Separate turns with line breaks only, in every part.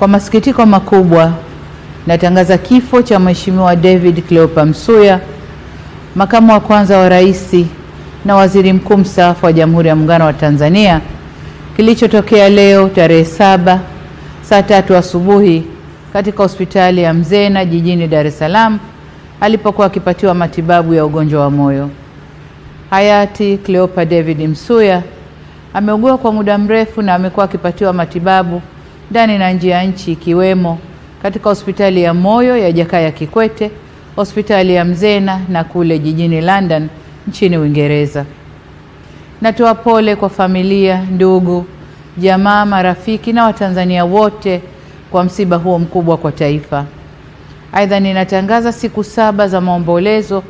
Kwa masikitiko makubwa, natangaza kifo cha Mheshimiwa David Cleopa Msuya, makamu wa kwanza wa rais na waziri mkuu mstaafu wa Jamhuri ya Muungano wa Tanzania, kilichotokea leo tarehe 7 saa 3 asubuhi katika hospitali ya Mzena jijini Dar es Salaam alipokuwa akipatiwa matibabu ya ugonjwa wa moyo. Hayati Cleopa David Msuya ameugua kwa muda mrefu na amekuwa akipatiwa matibabu ndani na nje ya nchi, ikiwemo katika hospitali ya moyo ya Jakaya Kikwete, hospitali ya Mzena na kule jijini London nchini Uingereza. Natoa pole kwa familia, ndugu, jamaa, marafiki na Watanzania wote kwa msiba huo mkubwa kwa taifa. Aidha, ninatangaza siku 7 za maombolezo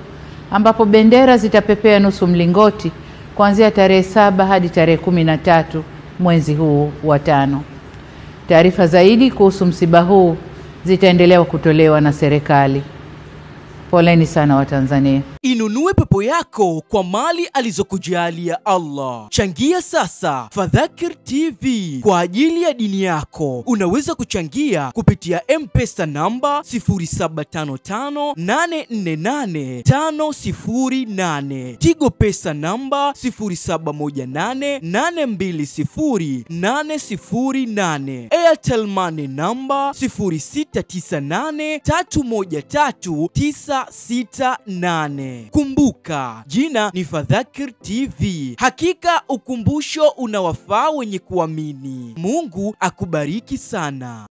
ambapo bendera zitapepea nusu mlingoti kuanzia tarehe 7 hadi tarehe 13 mwezi huu wa 5. Taarifa zaidi kuhusu msiba huu zitaendelea kutolewa na serikali. Poleni sana Watanzania.
Inunue pepo yako kwa mali alizokujalia Allah. Changia sasa Fadhakir TV kwa ajili ya dini yako. Unaweza kuchangia kupitia M-Pesa namba 0755848508, Tigo Pesa namba 0718820808, Airtel Money namba 0698313968. Kumbuka, jina ni Fadhakir TV. Hakika ukumbusho unawafaa wenye kuamini. Mungu akubariki sana.